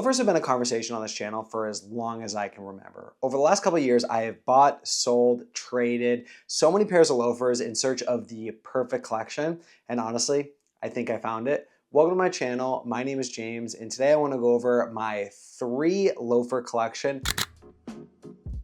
Loafers have been a conversation on this channel for as long as I can remember. Over the last couple of years, I have bought, sold, traded so many pairs of loafers in search of the perfect collection. And honestly, I think I found it. Welcome to my channel. My name is James, and today I want to go over my 3 loafer collection.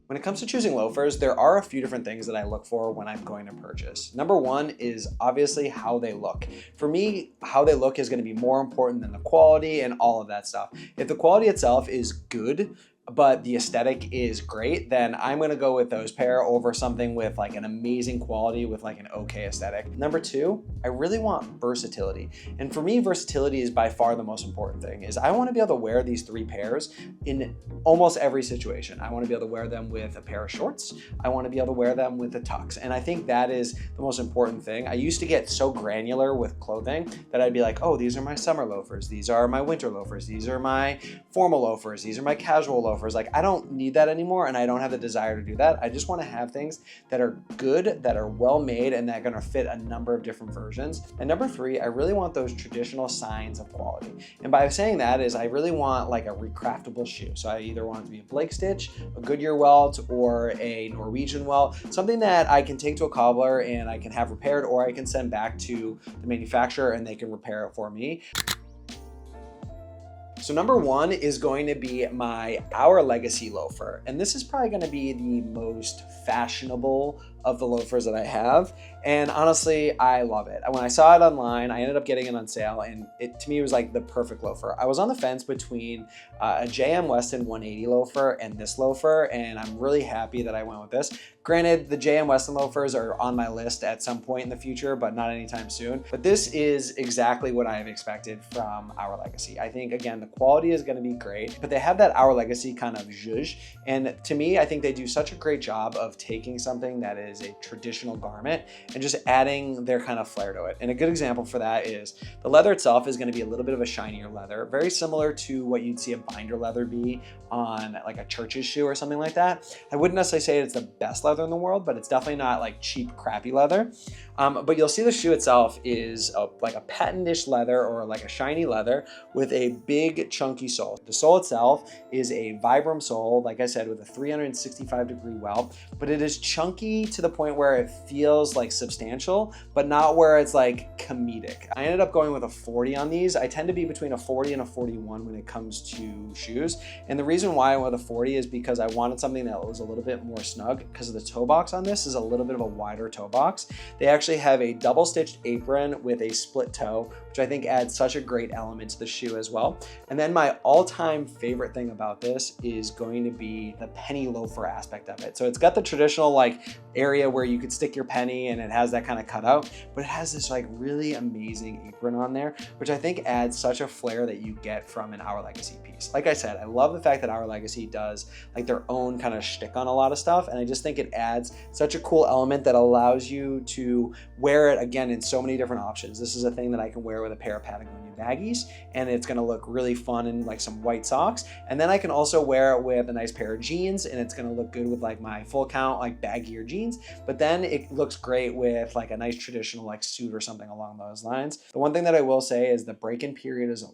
When it comes to choosing loafers, there are a few different things that I look for when I'm going to purchase. Number one is obviously how they look. For me, how they look is going to be more important than the quality and all of that stuff. If the quality itself is good, but the aesthetic is great, then I'm gonna go with those pair over something with like an amazing quality with like an okay aesthetic. Number 2, I really want versatility. And for me, versatility is by far the most important thing. Is I wanna be able to wear these 3 pairs in almost every situation. I wanna be able to wear them with a pair of shorts. I wanna be able to wear them with a tux. And I think that is the most important thing. I used to get so granular with clothing that I'd be like, oh, these are my summer loafers. These are my winter loafers. These are my formal loafers. These are my casual loafers. Like, I don't need that anymore, and I don't have the desire to do that. I just want to have things that are good, that are well made, and that are going to fit a number of different versions. And number 3, I really want those traditional signs of quality. And by saying that is I really want like a recraftable shoe. So I either want it to be a Blake stitch, a Goodyear welt, or a Norwegian welt, something that I can take to a cobbler and I can have repaired, or I can send back to the manufacturer and they can repair it for me. So number 1 is going to be my Our Legacy loafer. And this is probably going to be the most fashionable of the loafers that I have. And honestly, I love it. When I saw it online, I ended up getting it on sale, and it to me was like the perfect loafer. I was on the fence between a JM Weston 180 loafer and this loafer, and I'm really happy that I went with this. Granted, the JM Weston loafers are on my list at some point in the future, but not anytime soon. But this is exactly what I have expected from Our Legacy. I think, again, the quality is gonna be great, but they have that Our Legacy kind of zhuzh. And to me, I think they do such a great job of taking something that is a traditional garment and just adding their kind of flair to it. And a good example for that is the leather itself is gonna be a little bit of a shinier leather, very similar to what you'd see a binder leather be on like a church's shoe or something like that. I wouldn't necessarily say it's the best leather in the world, but it's definitely not like cheap, crappy leather. But you'll see the shoe itself is like a patent-ish leather or like a shiny leather with a big chunky sole. The sole itself is a Vibram sole, like I said, with a 365-degree welt, but it is chunky to the point where it feels like substantial, but not where it's like comedic. I ended up going with a 40 on these. I tend to be between a 40 and a 41 when it comes to shoes. And the reason why I went with a 40 is because I wanted something that was a little bit more snug, because of the toe box on this is a little bit of a wider toe box. They actually have a double stitched apron with a split toe, which I think adds such a great element to the shoe as well. And then my all-time favorite thing about this is going to be the penny loafer aspect of it. So it's got the traditional like area where you could stick your penny and it has that kind of cutout, but it has this like really amazing apron on there, which I think adds such a flair that you get from an Our Legacy piece. Like I said, I love the fact that Our Legacy does like their own kind of shtick on a lot of stuff, and I just think it adds such a cool element that allows you to wear it again in so many different options. This is a thing that I can wear with a pair of Patagonia baggies, and it's gonna look really fun in like some white socks. And then I can also wear it with a nice pair of jeans, and it's gonna look good with like my full count, like baggier jeans. But then it looks great with like a nice traditional like suit or something along those lines. The one thing that I will say is the break-in period is a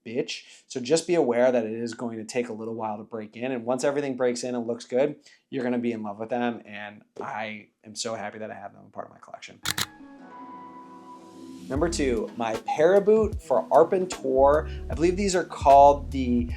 bitch. So just be aware that it is going to take a little while to break in. And once everything breaks in and looks good, you're gonna be in love with them. And I am so happy that I have them as part of my collection. Number 2, my Paraboot for Arpenteur. I believe these are called the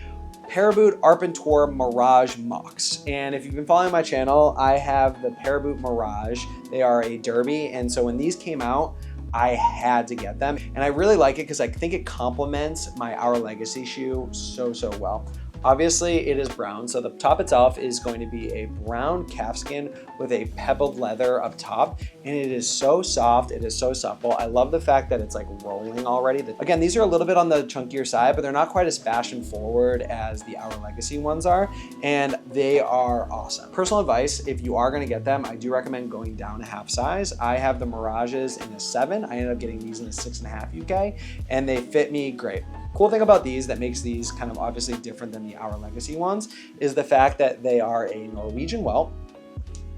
Paraboot Arpenteur Mirage Mocks. And if you've been following my channel, I have the Paraboot Mirage. They are a derby. And so when these came out, I had to get them. And I really like it because I think it complements my Our Legacy shoe so well. Obviously it is brown, so the top itself is going to be a brown calfskin with a pebbled leather up top, and it is so soft, it is so supple. I love the fact that it's like rolling already. Again, these are a little bit on the chunkier side, but they're not quite as fashion forward as the Our Legacy ones are, and they are awesome. Personal advice, if you are gonna get them, I do recommend going down a half size. I have the Mirages in a 7, I ended up getting these in a 6.5 UK, and they fit me great. Cool thing about these that makes these kind of obviously different than the Our Legacy ones is the fact that they are a Norwegian welt.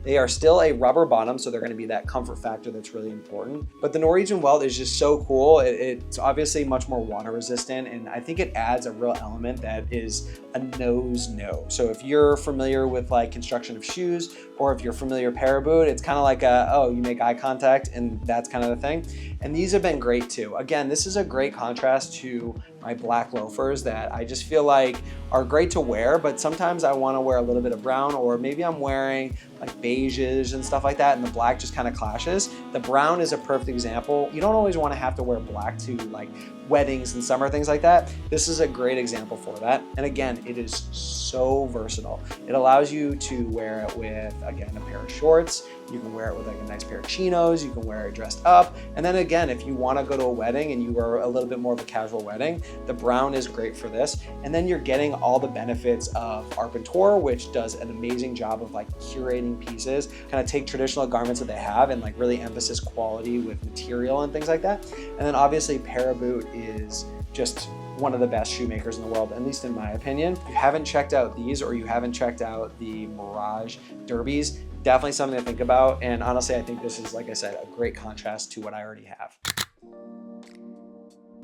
They are still a rubber bottom, so they're going to be that comfort factor that's really important. But the Norwegian welt is just so cool. It's obviously much more water resistant, and I think it adds a real element that is a nose no. So if you're familiar with like construction of shoes, or if you're familiar with Paraboot, it's kind of like you make eye contact, and that's kind of the thing. And these have been great too. Again, this is a great contrast to my black loafers that I just feel like are great to wear, but sometimes I want to wear a little bit of brown, or maybe I'm wearing like beiges and stuff like that, and the black just kind of clashes. The brown is a perfect example. You don't always want to have to wear black to like weddings and summer, things like that. This is a great example for that. And again, it is so versatile. It allows you to wear it with, again, a pair of shorts. You can wear it with like a nice pair of chinos. You can wear it dressed up. And then again, if you want to go to a wedding and you are a little bit more of a casual wedding, the brown is great for this. And then you're getting all the benefits of Arpenteur, which does an amazing job of like curating pieces, kind of take traditional garments that they have and like really emphasize quality with material and things like that. And then obviously Paraboot is just one of the best shoemakers in the world, at least in my opinion. If you haven't checked out these, or you haven't checked out the Morjas derbies, definitely something to think about. And honestly, I think this is, like I said, a great contrast to what I already have.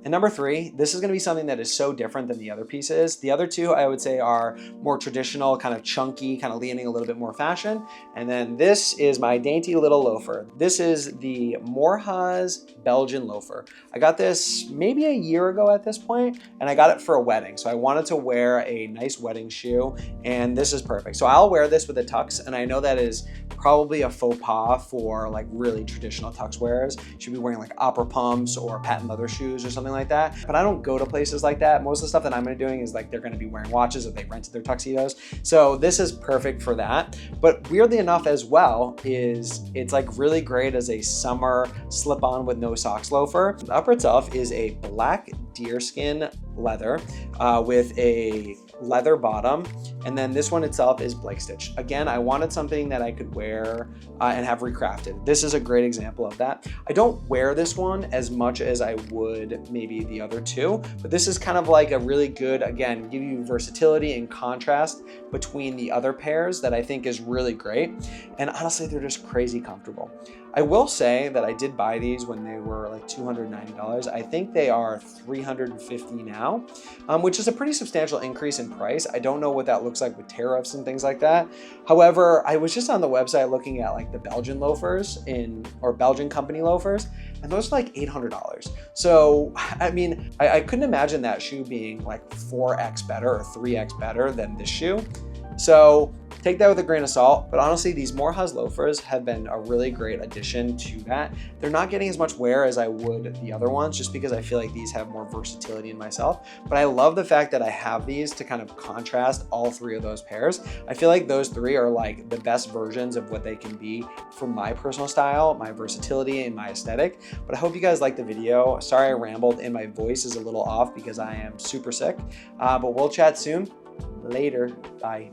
And number 3, this is going to be something that is so different than the other pieces. The other two, I would say, are more traditional, kind of chunky, kind of leaning a little bit more fashion. And then this is my dainty little loafer. This is the Morjas Belgian loafer. I got this maybe a year ago at this point, and I got it for a wedding. So I wanted to wear a nice wedding shoe, and this is perfect. So I'll wear this with a tux, and I know that is probably a faux pas for like really traditional tux wearers. You should be wearing like opera pumps or patent leather shoes or something like that. But I don't go to places like that. Most of the stuff that I'm gonna be doing is like they're gonna be wearing watches if they rented their tuxedos. So this is perfect for that. But weirdly enough as well is it's like really great as a summer slip-on with no socks loafer. The upper itself is a black deerskin leather with a leather bottom, and then this one itself is Blake stitch. Again, I wanted something that I could wear and have recrafted. This is a great example of that. I don't wear this one as much as I would maybe the other two, but this is kind of like a really good, again, give you versatility and contrast between the other pairs that I think is really great. And honestly, they're just crazy comfortable. I will say that I did buy these when they were like $290. I think they are $350 now, which is a pretty substantial increase in price. I don't know what that looks like with tariffs and things like that. However, I was just on the website looking at like the Belgian loafers or Belgian company loafers, and those are like $800. So, I mean, I couldn't imagine that shoe being like 4x better or 3x better than this shoe. So take that with a grain of salt, but honestly, these Morjas loafers have been a really great addition to that. They're not getting as much wear as I would the other ones, just because I feel like these have more versatility in myself. But I love the fact that I have these to kind of contrast all three of those pairs. I feel like those three are like the best versions of what they can be for my personal style, my versatility, and my aesthetic. But I hope you guys liked the video. Sorry I rambled and my voice is a little off because I am super sick, but we'll chat soon. Later. Bye.